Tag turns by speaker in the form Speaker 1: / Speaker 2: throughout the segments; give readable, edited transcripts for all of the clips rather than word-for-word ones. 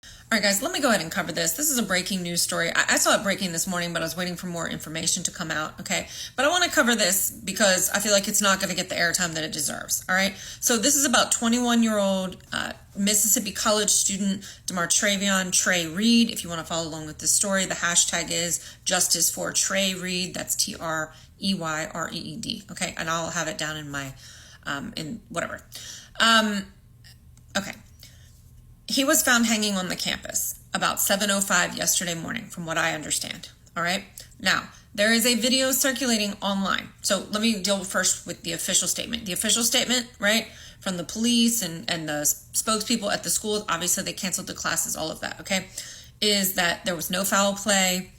Speaker 1: All right, guys, let me go ahead and cover this. This is a breaking news story. I saw it breaking this morning, but I was waiting for more information to come out, okay? But I want to cover this because I feel like it's not going to get the airtime that it deserves, all right? So this is about 21-year-old Mississippi college student Demartravion Trey Reed. If you want to follow along with this story, the hashtag is Justice for Trey Reed. That's TREYREED, okay? And I'll have it down in my, in whatever. Okay. He was found hanging on the campus about 7:05 yesterday morning, from what I understand. All right. Now, there is a video circulating online. So let me deal first with the official statement. The official statement, right, from the police and the spokespeople at the school, obviously they canceled the classes, all of that, okay, is that there was no foul play.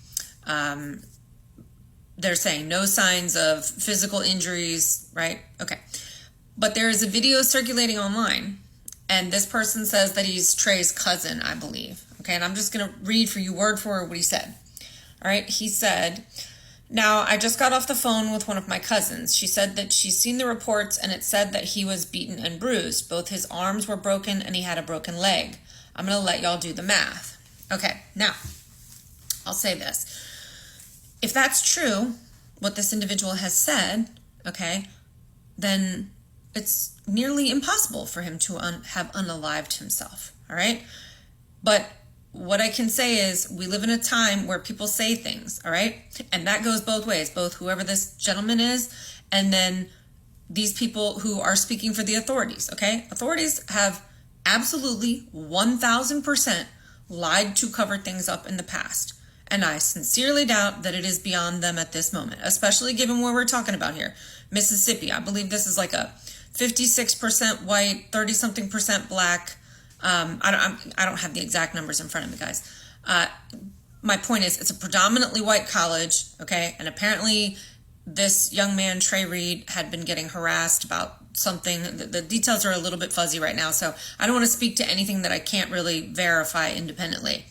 Speaker 1: They're saying no signs of physical injuries, right? Okay. But there is a video circulating online. And this person says that he's Trey's cousin, I believe. Okay, and I'm just going to read for you word for word what he said. All right, he said, "Now, I just got off the phone with one of my cousins. She said that she's seen the reports and it said that he was beaten and bruised. Both his arms were broken and he had a broken leg. I'm going to let y'all do the math." Okay, now, I'll say this. If that's true, what this individual has said, okay, then it's nearly impossible for him to have unalived himself, all right? But what I can say is we live in a time where people say things, all right? And that goes both ways, both whoever this gentleman is and then these people who are speaking for the authorities, okay? Authorities have absolutely 1,000% lied to cover things up in the past. And I sincerely doubt that it is beyond them at this moment, especially given what we're talking about here. Mississippi, I believe this is like a 56% white, 30-something% black. I don't have the exact numbers in front of me, guys. My point is, it's a predominantly white college, okay? And apparently this young man, Trey Reed, had been getting harassed about something. The details are a little bit fuzzy right now, so I don't want to speak to anything that I can't really verify independently.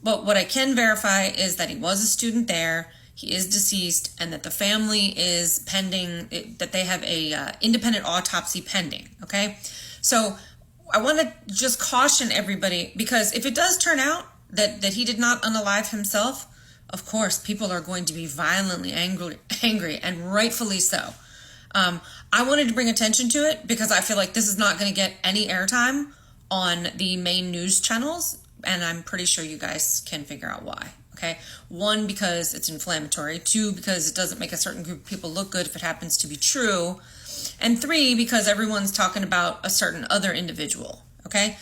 Speaker 1: But what I can verify is that he was a student there, he is deceased, and that the family is pending, that they have a independent autopsy pending, okay? So I want to just caution everybody, because if it does turn out that he did not unalive himself, of course, people are going to be violently angry, and rightfully so. I wanted to bring attention to it because I feel like this is not going to get any airtime on the main news channels, and I'm pretty sure you guys can figure out why. Okay, 1, because it's inflammatory. 2, because it doesn't make a certain group of people look good if it happens to be true. And 3, because everyone's talking about a certain other individual. Okay,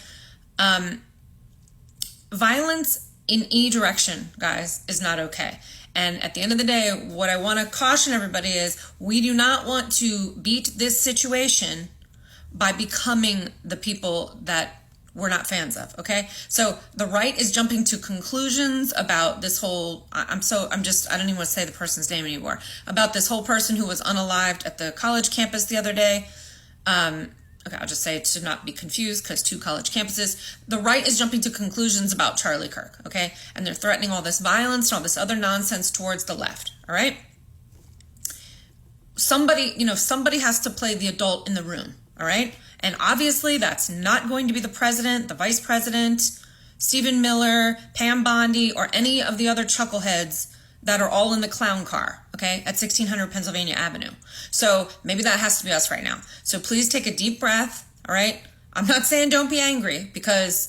Speaker 1: violence in any direction, guys, is not okay. And at the end of the day, what I want to caution everybody is we do not want to beat this situation by becoming the people that we're not fans of, okay? So the right is jumping to conclusions about this whole, I don't even want to say the person's name anymore, about this whole person who was unalived at the college campus the other day. Okay, I'll just say to not be confused because 2 college campuses. The right is jumping to conclusions about Charlie Kirk, okay? And they're threatening all this violence and all this other nonsense towards the left, all right? Somebody has to play the adult in the room, all right? And obviously that's not going to be the president, the vice president, Stephen Miller, Pam Bondi, or any of the other chuckleheads that are all in the clown car, okay, at 1600 Pennsylvania Avenue. So maybe that has to be us right now. So please take a deep breath, all right? I'm not saying don't be angry because,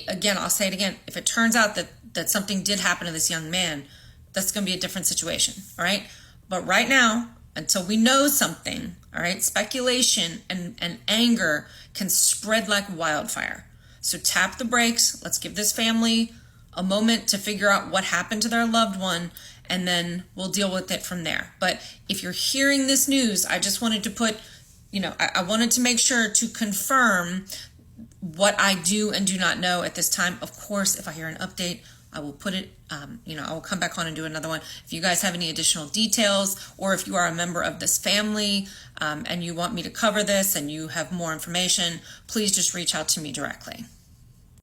Speaker 1: again, I'll say it again, if it turns out that something did happen to this young man, that's going to be a different situation, all right? But right now, until we know something, all right, speculation and anger can spread like wildfire. So tap the brakes. Let's give this family a moment to figure out what happened to their loved one, and then we'll deal with it from there. But if you're hearing this news, I just wanted to put, I wanted to make sure to confirm what I do and do not know at this time. Of course, if I hear an update, I will put it, I will come back on and do another one. If you guys have any additional details, or if you are a member of this family and you want me to cover this and you have more information, please just reach out to me directly.